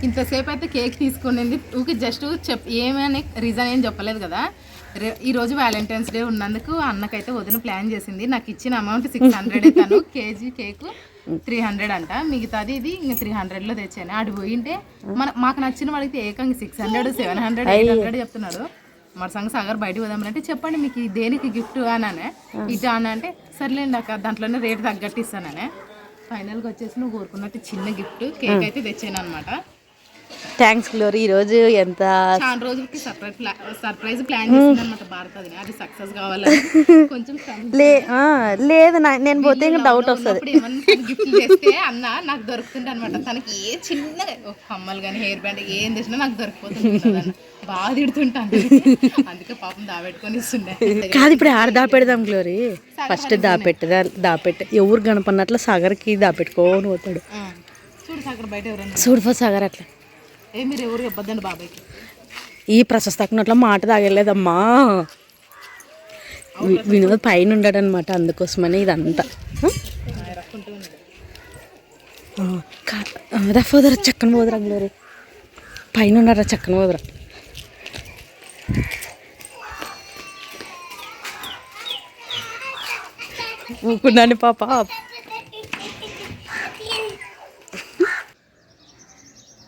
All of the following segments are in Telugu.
ఇంతసేపు అయితే కేక్ తీసుకునింది ఊకి జస్ట్ ఏమని రీజన్ ఏం చెప్పలేదు కదా. ఈరోజు వ్యాలంటైన్స్ డే ఉన్నందుకు అన్నకైతే వదిన ప్లాన్ చేసింది. నాకు ఇచ్చిన అమౌంట్ 600 తను కేజీ కేకు 300 అంట, మిగతాది ఇది ఇంకా 300లో తెచ్చాను. ఆడు పోయింటే మాకు నచ్చిన వాడికి ఏకంగా 600 700 800 చెప్తున్నాడు. మరి సంగ సాగర్ బయటకు పోదామంటే చెప్పండి మీకు దేనికి గిఫ్ట్ అనే ఇటు అని అంటే సర్లేండి అక్క దాంట్లోనే రేటు తగ్గట్టు ఇస్తాననే. ఫైనల్గా వచ్చేసి నువ్వు కోరుకున్నట్టు చిన్న గిఫ్ట్ కేక్ అయితే తెచ్చాను అనమాట. Thanks glory. ఈరోజు ఎంత చాలా రోజులకి సర్ప్రైజ్ ప్లాన్ చేసింది అనమాట భారత్. అది సక్సెస్ కావాలని కొంచెం లేదు నేను పోతే ఇంకా డౌట్ వస్తుంది. ఏమన్నా గిఫ్ట్ చేస్తే అన్న నాకు దొరుకుతుండే అనమాట. తనకి ఏ చిన్న కమ్మలు కానీ హెయిర్ బ్యాండ్ ఏం తెచ్చినా నాకు దొరికిపోతుంది. బాగా తిడుతుంటాను, అందుకే పాపం దాపెట్టుకొని ఇస్తుండే. కాదు ఇప్పుడు ఆడ దాపెడదాం గ్లోరీ. ఫస్ట్ దాపెట్ట ఎవరు గణపన్నట్లు సాగర్కి దాపెట్టుకోని పోతాడు. చూడు సాగర్ బయట ఎవరన్నా చూడు సాగర్ అట్లా మీరు ఎవరు చెప్పొద్దండి బాబాయ్కి. ఈ ప్రశస్తకున్నట్ల మాట తాగలేదమ్మా. వినోద్ పైన ఉండడనమాట, అందుకోసమని ఇదంతా. రఫోదర చక్కన పోదరా గ్లోరీ, పైన ఉన్నారా చక్కన పోదరా. ఊకున్నాను పాప.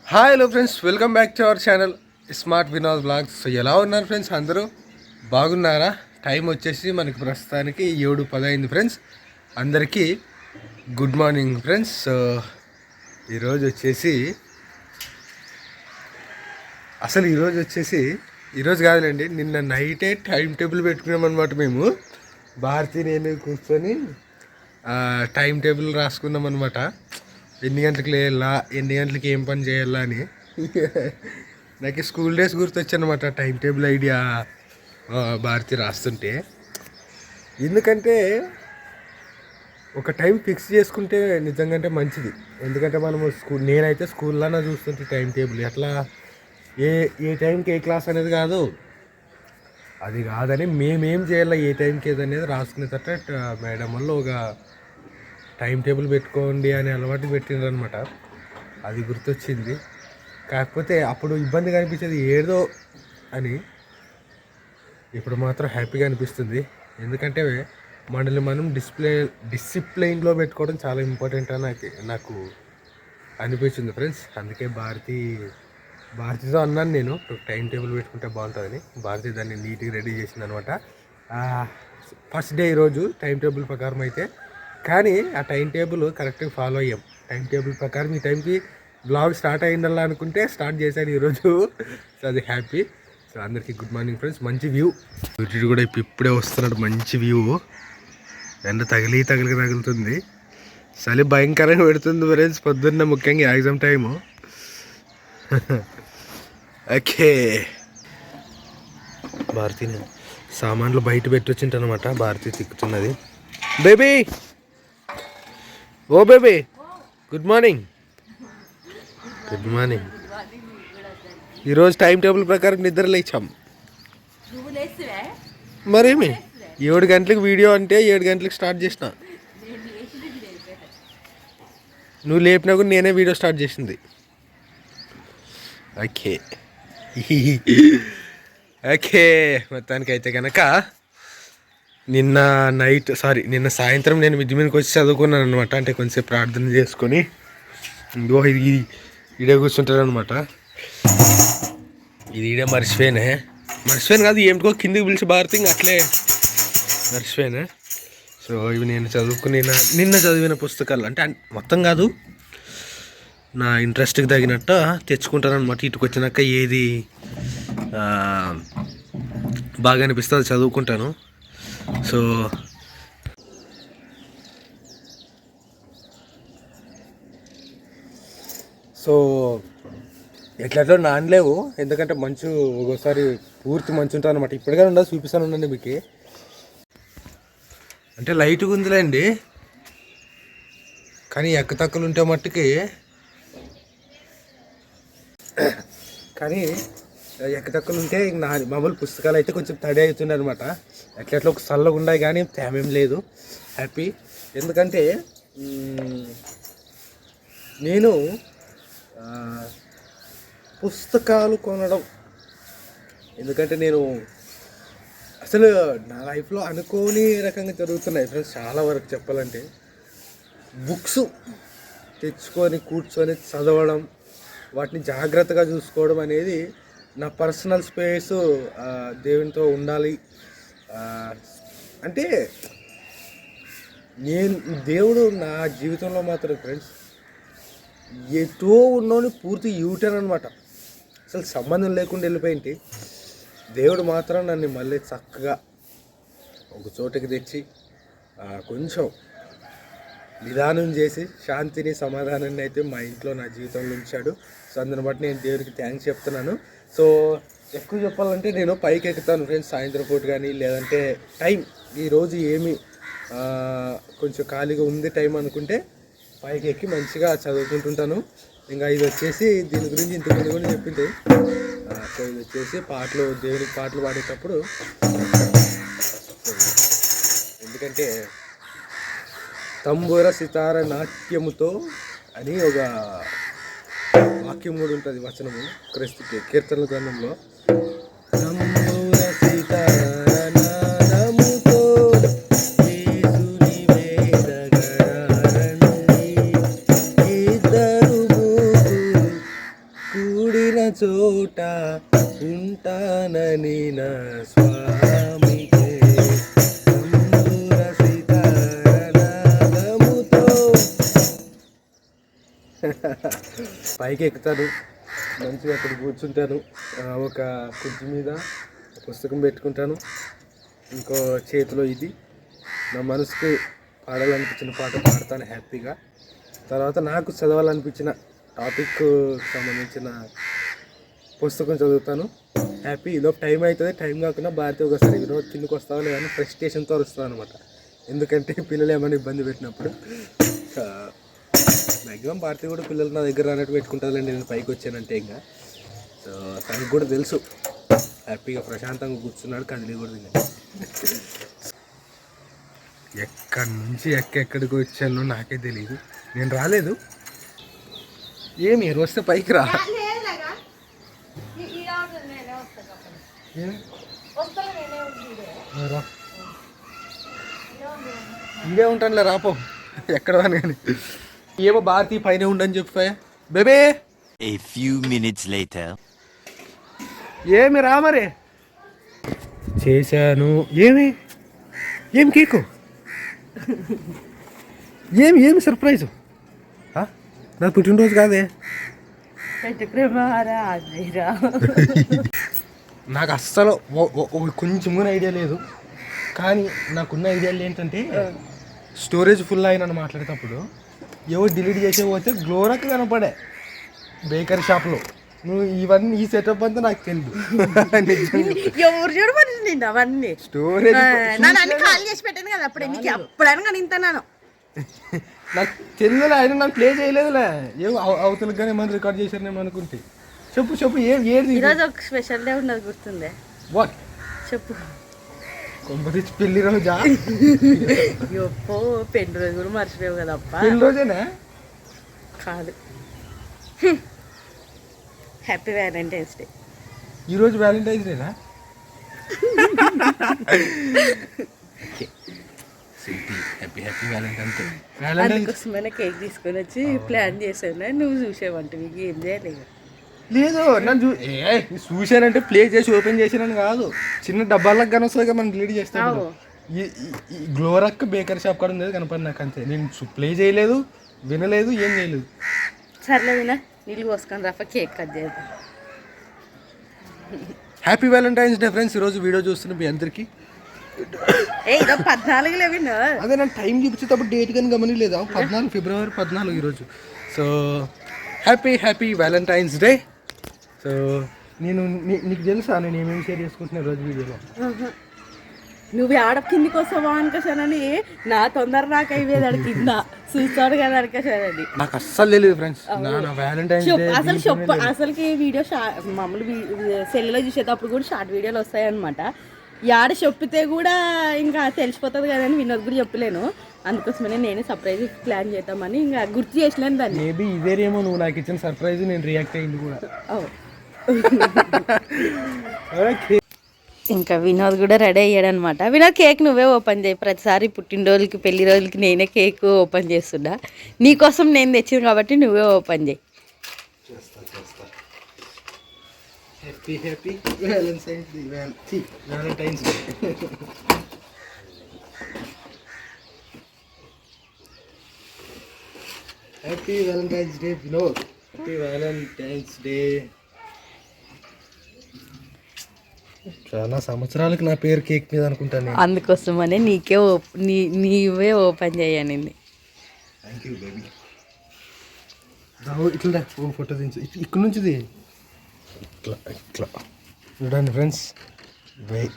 Hi hello friends, welcome back to our channel smart Vinod blogs. So ఎలా ఉన్నారు ఫ్రెండ్స్, అందరూ బాగున్నారా? టైం వచ్చేసి మనకి ప్రస్తుతానికి 7:10 అయింది ఫ్రెండ్స్. అందరికీ గుడ్ మార్నింగ్ ఫ్రెండ్స్. సో ఈరోజు కాదులేండి, నిన్న నైటే టైం టేబుల్ పెట్టుకున్నాం అనమాట. మేము భారతి నేను కూర్చొని టైం టేబుల్ రాసుకున్నాం అనమాట. ఎన్ని గంటలకు లేయాలా, ఎన్ని గంటలకి ఏం పని చేయాలా అని. నాకు స్కూల్ డేస్ గుర్తొచ్చనమాట టైం టేబుల్ ఐడియా భారతి రాస్తుంటే. ఎందుకంటే ఒక టైం ఫిక్స్ చేసుకుంటే నిజంగా మంచిది. ఎందుకంటే మనము నేనైతే స్కూల్లోనే చూస్తుంటే టైం టేబుల్ ఎట్లా ఏ టైంకి ఏ క్లాస్ అనేది కాదు, అది కాదని మేమేం చేయాలా, ఏ టైంకి ఏదనేది రాసుకునేటట్టు మేడం వాళ్ళు ఒక టైం టేబుల్ పెట్టుకోండి అని అలవాటు పెట్టిండ్రు అనమాట. అది గుర్తొచ్చింది. కాకపోతే అప్పుడు ఇబ్బందిగా అనిపించేది ఏదో అని, ఇప్పుడు మాత్రం హ్యాపీగా అనిపిస్తుంది. ఎందుకంటే మనల్ని మనం డిసిప్లైన్లో పెట్టుకోవడం చాలా ఇంపార్టెంట్ అని నాకు అనిపించింది ఫ్రెండ్స్. అందుకే భారతితో అన్నాను నేను టైం టేబుల్ పెట్టుకుంటే బాగుంటుందని. భారతి దాన్ని నీట్గా రెడీ చేసింది అనమాట. ఫస్ట్ డే ఈరోజు టైం టేబుల్ ప్రకారం అయితే, కానీ ఆ టైం టేబుల్ కరెక్ట్గా ఫాలో అయ్యాం. టైం టేబుల్ ప్రకారం ఈ టైంకి బ్లాగ్ స్టార్ట్ అయిందల్లా అనుకుంటే స్టార్ట్ చేశాను ఈరోజు. సో అది హ్యాపీ. సో అందరికీ గుడ్ మార్నింగ్ ఫ్రెండ్స్. మంచి వ్యూ వీటి కూడా ఇప్పుడే వస్తున్నాడు. మంచి వ్యూ. ఎండ తగులుతుంది. చలి భయంకరంగా పెడుతుంది ఫ్రెండ్స్ పొద్దున్న, ముఖ్యంగా ఎగ్జామ్ టైము. ఓకే, భారతిని సామాన్లు బయట పెట్టొచ్చింటనమాట. భారతి తిక్కుతున్నది. బేబీ, ఓ బేబీ, గుడ్ మార్నింగ్. ఈరోజు టైం టేబుల్ ప్రకారం నిద్ర లేచాం. మరేమి 7 గంటలకు వీడియో అంటే 7 గంటలకు స్టార్ట్ చేసిన. నువ్వు లేపినా కూడా నేనే వీడియో స్టార్ట్ చేసింది. ఓకే మొత్తానికైతే కనుక నిన్న సాయంత్రం నేను మిద్ది మీదకి వచ్చి చదువుకున్నాను అనమాట. అంటే కొంచెంసేపు ప్రార్థన చేసుకొని ఇది ఈడే కూర్చుంటాను అనమాట. ఇది ఈడే మర్చిపోయాను కాదు, ఏమిటో కిందికి పిలిచి భారతి అట్లే మర్చిపోయాను. సో ఇవి నేను నిన్న చదివిన పుస్తకాలు, అంటే మొత్తం కాదు, నా ఇంట్రెస్ట్కి తగినట్టు తెచ్చుకుంటాను అనమాట. ఇటుకు వచ్చినాక ఏది బాగా అనిపిస్తుంది చదువుకుంటాను. సో ఎట్లా నానలేవు, ఎందుకంటే మంచు ఒక్కోసారి పూర్తి మంచు ఉంటుంది అనమాట. ఇప్పటికే ఉండదు, చూపిస్తాను ఉండండి మీకు. అంటే లైట్గా ఉందిలేండి, కానీ ఎక్కతక్కులు ఉంటే మట్టుకి, ఎక్కతక్కులు ఉంటే మామూలు పుస్తకాలు అయితే కొంచెం తడి అవుతుండే అనమాట. ఎట్లా ఒక చల్లగా ఉన్నాయి, కానీ తేమేం లేదు. హ్యాపీ. ఎందుకంటే నేను పుస్తకాలు కొనడం. ఎందుకంటే నేను అసలు నా లైఫ్లో అనుకోని రకంగా జరుగుతున్నాయి ఫ్రెండ్స్. చాలా వరకు చెప్పాలంటే బుక్స్ తెచ్చుకొని కూర్చొని చదవడం, వాటిని జాగ్రత్తగా చూసుకోవడం అనేది నా పర్సనల్ స్పేస్ దేవునితో ఉండాలి. అంటే నేను దేవుడు నా జీవితంలో మాత్రం ఫ్రెండ్స్ ఎటో ఉన్నోని పూర్తి యూటర్న్ అనమాట. అసలు సంబంధం లేకుండా వెళ్ళిపోయింటి. దేవుడు మాత్రం నన్ను మళ్ళీ చక్కగా ఒక చోటకి తెచ్చి కొంచెం నిదానం చేసి శాంతిని సమాధానాన్ని అయితే మా ఇంట్లో నా జీవితంలో ఉంచాడు. సో అందుని బట్టి నేను దేవుడికి థ్యాంక్స్ చెప్తున్నాను. సో ఎక్కువ చెప్పాలంటే నేను పైకి ఎక్కుతాను ఫ్రెండ్స్ సాయంత్రం పూట కానీ, లేదంటే టైం ఈరోజు ఏమి కొంచెం ఖాళీగా ఉంది టైం అనుకుంటే పైకి ఎక్కి మంచిగా చదువుకుంటుంటాను. ఇంకా ఇది వచ్చేసి దీని గురించి ఇంతకుముందు కూడా చెప్పింది. సో ఇది వచ్చేసి పాటలు, దేవునికి పాటలు పాడేటప్పుడు ఎందుకంటే తంబూర సితార నాట్యముతో అని ఒక వాక్యం కూడా ఉంటుంది, వచనము క్రైస్తవ కీర్తనల గ్రంథంలో. తంబూర సితార నాదముతో యేసుని వేదగరారండి, ఇద్దరు ముగ్గురు కూడిన చోట ఉంటానని నా స్వామికే. తంబూర సితార నాదముతో పైకి ఎక్కుతాను, మంచిగా అక్కడ కూర్చుంటాను. ఒక కుర్చీ మీద పుస్తకం పెట్టుకుంటాను, ఇంకో చేతిలో ఇది. నా మనసుకు పాడాలనిపించిన పాట పాడతాను హ్యాపీగా. తర్వాత నాకు చదవాలనిపించిన టాపిక్ సంబంధించిన పుస్తకం చదువుతాను హ్యాపీ. ఇదొక టైం అవుతుంది. టైం కాకుండా భారతి ఒకసారి వినోద్ కిందకి వస్తావా లేదని ఫ్రస్ట్రేషన్తో వస్తాను అనమాట. ఎందుకంటే పిల్లలు ఏమైనా ఇబ్బంది పెట్టినప్పుడు మ్యాక్సిమం భారతి కూడా పిల్లలు నా దగ్గర అన్నట్టు పెట్టుకుంటుందండి నేను పైకి వచ్చానంటే. ఇంకా సో తనకు కూడా తెలుసు హ్యాపీగా ప్రశాంతంగా కూర్చున్నాడు, కదిలికూడదు. ఎక్కడి నుంచి ఎక్కడికి వచ్చానో నాకే తెలియదు. నేను రాలేదు. ఏమి మీరు వస్తే పైకి రా. ఇదే ఉంటానులే, రాపో ఎక్కడ కానీ. ఏమో భారతి పైన ఉండని చెప్పా బేబే. A few minutes later. ఏమి రా మరి చేశాను. ఏమి కేకు, ఏమి సర్ప్రైజు. నా పుట్టినరోజు కాదే. నాకు అస్సలు కొంచెం కూడా ఐడియా లేదు. కానీ నాకున్న ఐడియాలు ఏంటంటే స్టోరేజ్ ఫుల్ అయినని మాట్లాడేటప్పుడు ఎవరు డిలీట్ చేసే పోతే గ్లోరక్ కనపడే బేకరీ షాప్లో. నువ్వు ఇవన్నీ ఈ సెటప్ అంతా నాకు తెలియదు. ఎవరు చూడమని అవన్నీ స్టోరేజ్ అన్ని ఖాళీ చేసి పెట్టాను కదా అప్పుడే, నీకు అప్పుడైనా కానీ ఇంతనాను నాకు తెలియదు. ఆయన నాకు ప్లే చేయలేదులే. ఏమో అవతలకు కానీ ఏమైనా రికార్డ్ చేశారేమో అనుకుంటే. చెప్పు ఏది ఈరోజు ఒక స్పెషల్ డే ఉన్నది గుర్తుందే. వాట్ చెప్పు. కొంపతీసి పెళ్లి రోజా? ఎప్పో పెళ్లి రోజు కూడా మర్చిపోయావు కదా అప్ప. పెళ్లి రోజేనా? కాదు, హ్యాపీ వ్యాలంటైన్స్ డే. ఈరోజు వ్యాలంటైన్స్ డేనా? Happy Valentine's day. అందుకోసమైనా కేక్ తీసుకొని వచ్చి ప్లాన్ చేసాను. నువ్వు చూసేవంటే మీకు ఏం చేయలేదు. లేదు నన్ను చూశానంటే ప్లే చేసి ఓపెన్ చేసానని కాదు, చిన్న డబ్బాలకు కానీ వస్తుంది మనం డిలీట్ చేస్తాను. ఈ గ్లోరక్ బేకరీ షాప్ కూడా ఉండేది కనపడి నాకు అంతే. నేను ప్లే చేయలేదు, వినలేదు, ఏం చేయలేదు. సర్లేదునా నీళ్ళు పోసుకొని రాఫా కేక్ కట్ చేద్దాం. Happy Valentine's day friends. ఈరోజు వీడియో చూస్తున్న మీ అందరికీ. ఇదో 14 లేవినా? అదే నేను టైం చూపించేటప్పుడు డేట్ కానీ గమనిలేదా? 14 ఫిబ్రవరి 14 ఈరోజు. So happy Valentine's day. So నీకు తెలుసా నేను ఏమేమి షేర్ చేసుకుంటున్నా రోజు వీడియోలో? నువ్వు ఆడ కిందికి వస్తావా అనుకోసానని నా తొందర నాకు అయిపోయేది కింద చూస్తాడు కదా అనుకోసానని. నాకు అస్సలు తెలియదు ఫ్రెండ్స్. వ్యాలంటైన్స్ డే అసలు అసలుకి వీడియో మామూలు సెల్లో చూసేటప్పుడు కూడా షార్ట్ వీడియోలు వస్తాయి అనమాట. యాడ చెప్పితే కూడా ఇంకా తెలిసిపోతుంది కదని వినోద్ కూడా చెప్పలేను. అందుకోసమనే నేనే సర్ప్రైజ్ ప్లాన్ చేద్దామని ఇంకా గుర్తు చేసినాను దాన్ని. మేబీ ఇదేమో నువ్వు నాకు ఇచ్చిన సర్ప్రైజ్ నేను రియాక్ట్ అయింది కూడా. ఇంకా వినోద్ కూడా రెడీ అయ్యాడు అనమాట. వినోద్ కేక్ నువ్వే ఓపెన్ చేయి. ప్రతిసారి పుట్టినరోజులకి పెళ్లి రోజులకి నేనే కేక్ ఓపెన్ చేస్తున్నా. నీకోసం నేను తెచ్చింది కాబట్టి నువ్వే ఓపెన్ చేయి. Happy happy Valentine's day. Happy Valentine's day Vinod. Happy Valentine's day. చాలా సంవత్సరాలకు నా పేరు కేక్ మీద అనుకుంటాను. అందుకోసమనే నీకే నీవే ఓపెన్ చేయనింది. Thank you baby. ఇట్లా ఓ ఫోటో దించు. ఇక్కడ నుంచిది ఇట్లా ఇట్లా చూడండి ఫ్రెండ్స్.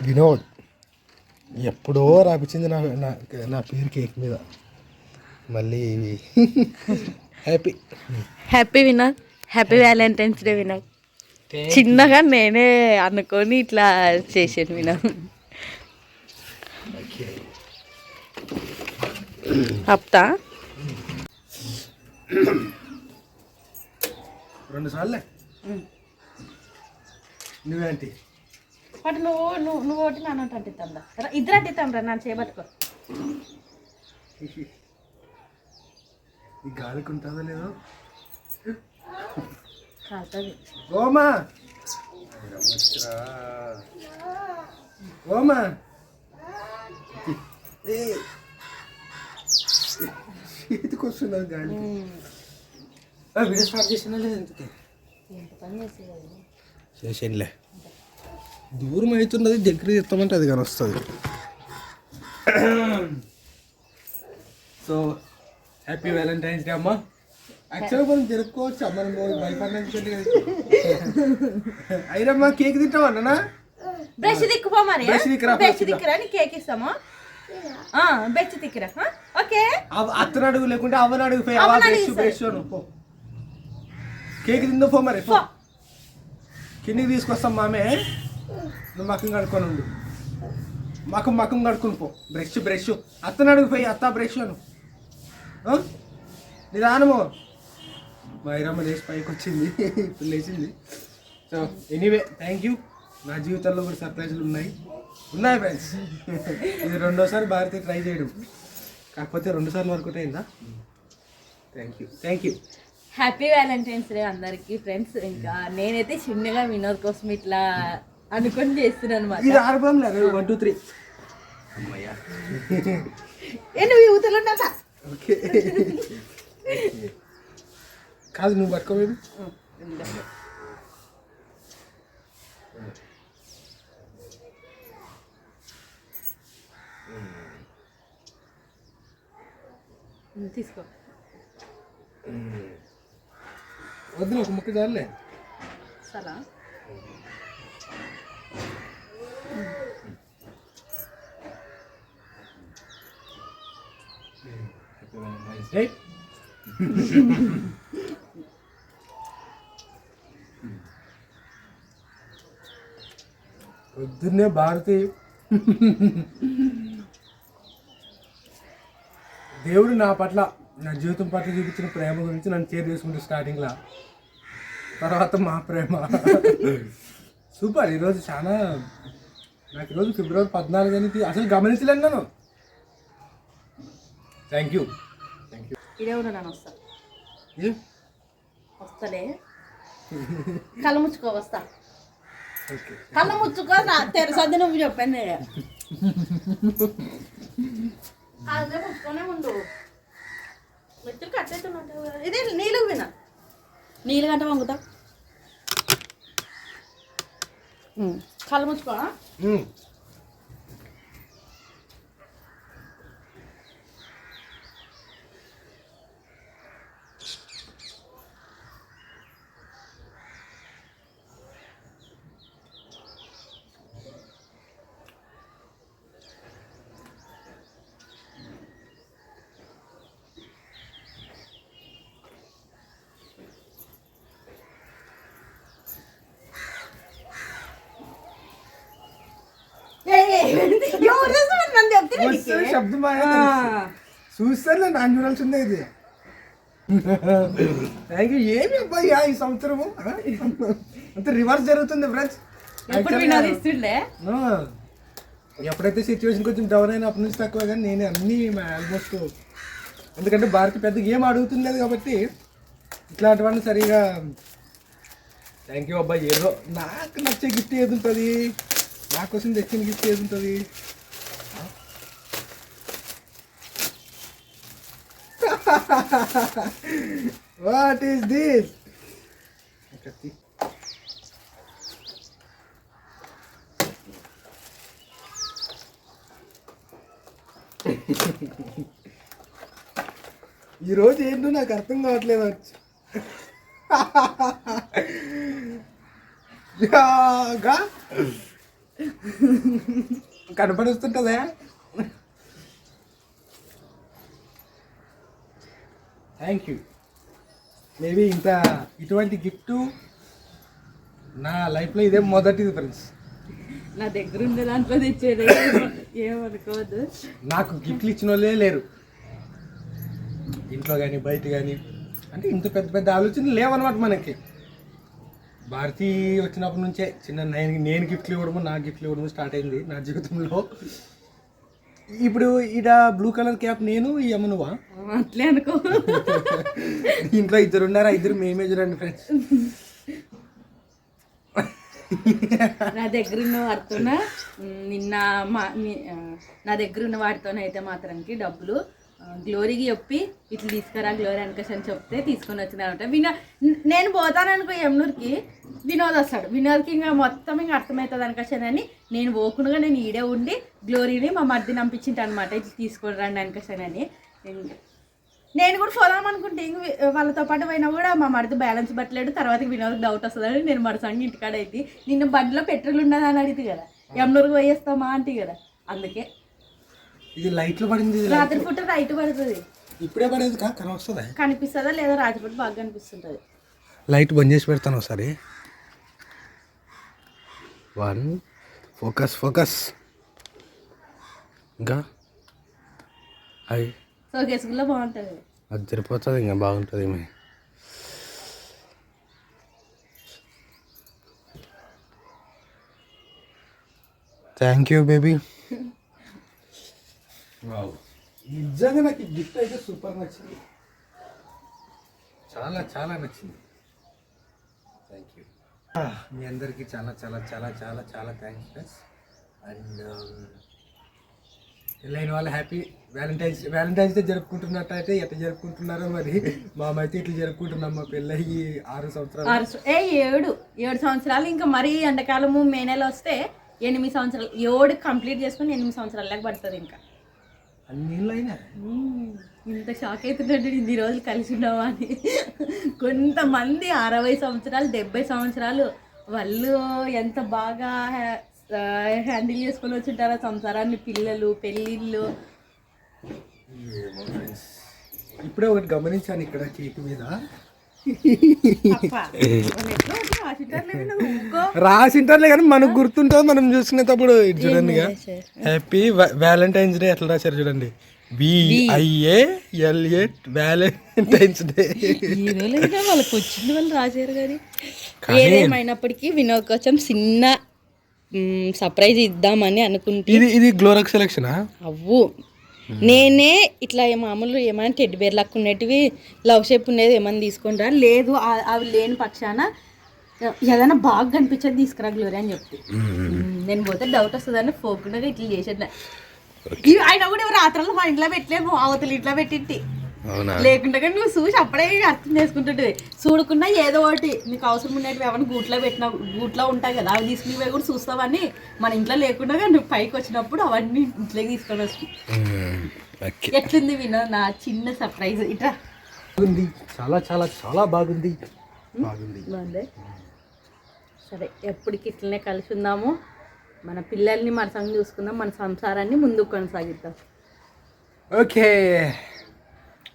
వినోద్ ఎప్పుడో రాపించింది నా పేరు కేక్ మీద. మళ్ళీ happy happy Vinod. Happy Valentine's day Vinod. చిన్నగా నేనే అనుకొని ఇట్లా చేసాను వినోద్. అప్తా 2 సార్లే. నువ్వేంటి బట్ నువ్వు ఒకటి నన్ను అంటిస్తాం రా. ఇద్దరు అంటిస్తాం రా. నన్ను చేయబట్టుకో. ఈ గాలికి ఉంటుందో లేదో. కాలుతుంది. ఓమా ఓమా చేతికి వస్తున్నది గాలి. వీడియో స్టార్ట్ చేసినా లేదు ఇంతకీ. చేసేనులే. దూరం అవుతున్నది, దగ్గర చెప్తామంటే అది కానీ వస్తుంది. సో హ్యాపీ వ్యాలంటైన్స్ డే అమ్మా. యాక్చువల్గా మనం జరుపుకోవచ్చు. మనం భయపడిన అయినమ్మా. కేక్ తింటావా అన్న? బ్రష్ దిక్కుపో మరి. బ్రష్ దిక్కురా నీ కేక్ ఇస్తాము. బ్రష్ దిక్కురా. ఓకే. అత్తను అడుగు లేకుంటే అవ్వను అడుగు. బ్రష్ బ్రష్ పో. కేక్ తిందో పో మరి. కిందికి తీసుకొస్తాం మామే. నువ్వు మకం కడుక్కొని ఉండు. మకం కడుక్కుని పో. బ్రష్ అత్తను అడుగు పోయి. అత్త బ్రష్ అను. నిదానము. మైరమ్మ లేచి పైకి వచ్చింది. ఇప్పుడు లేచింది. So anyway thank you. నా జీవితంలో కూడా సర్ప్రైజులు ఉన్నాయి ఫ్రెండ్స్. ఇది 2వ భారతి ట్రై చేయడం. కాకపోతే 2 సార్లు వర్కౌట్ అయిందా. Thank you. Happy Valentine's day అందరికి ఫ్రెండ్స్. ఇంకా నేనైతే చిన్నగా వినోద్ కోసం ఇట్లా అనుకొని చేస్తున్నాను అనమాట. ఇది ఆర్బం లేదు. 1 2 3 అమ్మయ్యా. నువ్వు యూతలో ఉన్నావా? ఓకే. కాదు నువ్వు పట్టుకోలేదు. తీసుకో. వద్దు ఒక ముక్క చాలే. సలా పొద్దున్నే భారతి దేవుడు నా పట్ల, నా జీవితం పట్ల చూపించిన ప్రేమ గురించి నన్ను షేర్ చేసుకుంటే స్టార్టింగ్లో. తర్వాత మా ప్రేమ సూపర్. ఈరోజు చాలా నాకు ఈరోజు ఫిబ్రవరి 14 అని అసలు గమనించలేను నేను. Thank you. ఇదే కూడా నన్ను వస్తలే. కళ్ళు ముచ్చుకో. వస్తా. కళ్ళు ముచ్చుకో. తెరసద్ది నువ్వు చెప్పండి. అదే ముచ్చుకొనే ఉండు. మెచ్చులు కట్టేస్తున్నట్టు. ఇది నీళ్ళు వినా. నీళ్ళు గంట వంగుతా. కళ్ళు ముచ్చుకో. శబ్దం చూస్తాను నాకు చూడాల్సిందే ఇది. Thank you. ఏమి అబ్బాయి ఈ సంవత్సరము అంతే రివర్స్ జరుగుతుంది ఫ్రెండ్స్. ఎప్పుడు వినోద్ ఇస్తుండే ఎప్పుడైతే సిచ్యువేషన్ కొంచెం డౌన్ అయినా అప్పటి నుంచి తక్కువ, కానీ నేను అన్నీ ఆల్మోస్ట్, ఎందుకంటే భారతి పెద్దగా ఏం అడుగుతుండేది కాబట్టి ఇట్లాంటివన్నీ సరిగా. థ్యాంక్ యూ అబ్బాయి. ఏదో నాకు నచ్చే గిఫ్ట్ ఏది ఉంటుంది, నా కోసం తెచ్చిన గిఫ్ట్ ఏది ఉంటుంది? What is this? ఈరోజు ఏంటో నాకు అర్థం కావట్లేదు. కనపడుస్తుంటుందా? Thank you. మేబీ ఇటువంటి గిఫ్ట్ నా లైఫ్లో ఇదే మొదటిది ఫ్రెండ్స్. నా దగ్గర ఉండే దాంట్లో తెచ్చేది ఏమనుకోవద్దు. నాకు గిఫ్ట్లు ఇచ్చిన వాళ్ళే లేరు ఇంట్లో కానీ బయట కానీ. అంటే ఇంత పెద్ద పెద్ద ఆలోచనలు లేవన్నమాట మనకి. భారతి వచ్చినప్పటి నుంచే చిన్న నేను గిఫ్ట్లు ఇవ్వడము, నా గిఫ్ట్లు ఇవ్వడము స్టార్ట్ అయింది నా జీవితంలో. ఇప్పుడు ఈడ బ్లూ కలర్ క్యాప్ నేను, ఈ అమ్మ నువ్వా? అట్లే అనుకో. ఇంట్లో ఇద్దరు ఉన్నారా? ఇద్దరు మేమే చూడండి ఫ్రెండ్స్. నా దగ్గర ఉన్న వాటితోనే నిన్న నా దగ్గర ఉన్న వాటితోనైతే మాత్రానికి డబ్బులు గ్లోరీకి చెప్పి ఇట్లా తీసుకురా గ్లోరీ అనకస్ అని చెప్తే తీసుకొని వచ్చిందనమాట. నేను పోతాననుకో యమునూరుకి, వినోద్ వస్తాడు. వినోద్కి ఇంకా మొత్తం ఇంకా అర్థమవుతుంది అనకషన్ అని నేను పోకుండా నేను ఈడే ఉండి గ్లోరీని మా మర్దిని పంపించింట అనమాట. ఇట్లా తీసుకొని రండి అనకషన్ అని. నేను కూడా పోదాం అనుకుంటే ఇంక వాళ్ళతో పాటు పోయినా కూడా మా మరిది బ్యాలెన్స్ పట్టలేడు. తర్వాత వినోద్కి డౌట్ వస్తుందని నేను మరసంగి ఇంటికాడ అయితే నిన్న బండిలో పెట్రోల్ ఉండదు అని అడిగితే కదా, యమునూరుకి పోయేస్తామా అంటే కదా, అందుకే ఇది లైట్లో పడింది. రాత్రి పూట రైట్ పడుతుంది. ఇప్పుడే పడేది వస్తుందా? కనిపిస్తుందా లేదా? రాత్రిపూట బాగా కనిపిస్తుంటుంది. లైట్ బంద్ చేసి పెడతాను ఒకసారి. 1 ఫోకస్ ఇంకా అవి సో గెసుగుల్లో బాగుంటుంది. అది సరిపోతుంది, ఇంకా బాగుంటుంది. Thank you baby. నిజంగా నాకు ఈ గిఫ్ట్ అయితే సూపర్ నచ్చింది, చాలా చాలా నచ్చింది. థ్యాంక్ యూ మీ అందరికీ చాలా చాలా చాలా చాలా చాలా థ్యాంక్స్ ఫ్రెండ్స్. అండ్ పెళ్ళైన వాళ్ళు హ్యాపీ వ్యాలంటైన్స్ డే జరుపుకుంటున్నట్టయితే ఎట్లా జరుపుకుంటున్నారో మరి. మామైతే ఇట్లా జరుపుకుంటున్నాం. మా పెళ్ళయి 6 సంవత్సరాలు. 7 సంవత్సరాలు. ఇంకా మరీ ఎండాకాలము మే నెల వస్తే 8 సంవత్సరాలు. 7 కంప్లీట్ చేసుకుని 8 సంవత్సరాల లెక్క పడుతుంది. ఇంకా అన్నేళ్ళు అయినా ఇంత షాక్ అవుతుందంటే ఇన్ని రోజులు కలిసి ఉన్నావా అని. కొంతమంది 60 సంవత్సరాలు 70 సంవత్సరాలు వాళ్ళు ఎంత బాగా హ్యాండిల్ చేసుకొని వచ్చింటారో సంసారాన్ని, పిల్లలు, పెళ్ళిళ్ళు. ఇప్పుడే ఒకటి గమనించాను ఇక్కడ కేక్ మీద రాసింటారులే కానీ మనకు గుర్తుంటుంది. మనం చూసుకునేటప్పుడు చూడండి, హ్యాపీ వ్యాలంటైన్స్ డే ఎట్లా రాశారు చూడండి. VIALA Valentine's day. వాళ్ళకి వచ్చింది వాళ్ళు రాశారు. కానీ ఏదేమైనప్పటికీ వినోద్ కోసం చిన్న సర్ప్రైజ్ ఇద్దామని అనుకుంటే ఇది గ్లోరక్ సెలెక్షన్ అవ్వు. నేనే ఇట్లా మామూలు ఏమైనా టెడ్డి బేర్ లెక్క ఉండేటివి లవ్ షేప్ ఉండేది ఏమైనా తీసుకుంటా, లేదు అవి లేని పక్షాన ఏదైనా బాగా కనిపించేది తీసుకురా గ్లోరీ అని చెప్తే నేను పోతే డౌట్ వస్తుందని పోకుండా ఇట్లా చేసేది. ఇవి అయినా కూడా రాత్రులు మా ఇంట్లో పెట్టలేము, అవతలు ఇంట్లో పెట్టింటి. లేకుండా కానీ నువ్వు చూసి అప్పుడే అర్థం చేసుకుంటుంటే చూడకుండా ఏదో ఒకటి నీకు అవసరం ఉండేవి ఏమైనా గూట్లో ఉంటాయి కదా, అవి తీసుకుని కూడా చూస్తావని మన ఇంట్లో లేకుండా నువ్వు పైకి వచ్చినప్పుడు అవన్నీ ఇంట్లోకి తీసుకొని వస్తాయి. ఎట్లుంది వినో నా చిన్న సర్ప్రైజ్? ఇట్లా చాలా చాలా చాలా బాగుంది. బాగుంది. సరే, ఎప్పటికి ఇట్లనే కలిసి ఉందాము. మన పిల్లల్ని మన సంగతి చూసుకుందాం, మన సంసారాన్ని ముందుకు కొనసాగిద్దాం. ఓకే,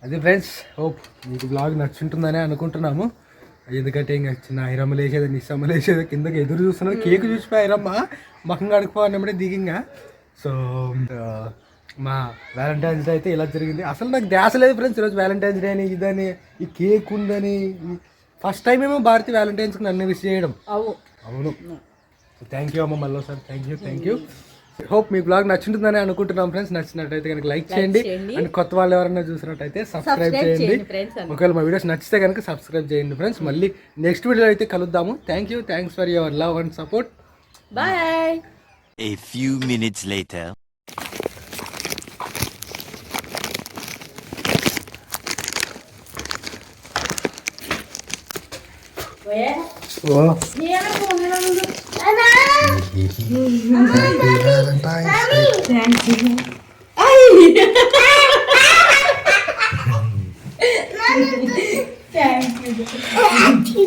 అది ఫ్రెండ్స్. హోప్ మీకు బ్లాగ్ నచ్చుంటుందని అనుకుంటున్నాము. ఎందుకంటే ఇంకా చిన్న ఐరమ్మ లేచేది, నిస్సమ్మ లేచేది కిందకి ఎదురు చూస్తున్నాడు. కేక్ చూసిపోయి ఐరమ్మ మకంగా అడుగుపోవాలన్నప్పుడే దిగింగా. సో మా వ్యాలంటైన్స్ డే అయితే ఇలా జరిగింది. అసలు నాకు ధ్యాస లేదు ఫ్రెండ్స్ ఈరోజు వ్యాలంటైన్స్ డే అని, ఇదని, ఈ కేక్ ఉందని, ఫస్ట్ టైం ఏమో భారతి వ్యాలంటైన్స్కి నన్ను విష్ చేయడం. అవు అవును, థ్యాంక్ యూ అమ్మ. మళ్ళీ సార్ థ్యాంక్ యూ. హోప్ మీ బ్లాగ్ నచ్చుంటుందని అనుకుంటున్నాం ఫ్రెండ్స్. నచ్చినట్టయితే కనుక లైక్ చేయండి. అండ్ కొత్త వాళ్ళు ఎవరైనా చూసినట్టయితే సబ్స్క్రైబ్ చేయండి. ఒకవేళ మా వీడియోస్ నచ్చితే కనుక సబ్స్క్రైబ్ చేయండి ఫ్రెండ్స్. మళ్ళీ నెక్స్ట్ వీడియో అయితే కలుద్దాము. Thanks for your love and support. Bye. A few minutes later. Thank you.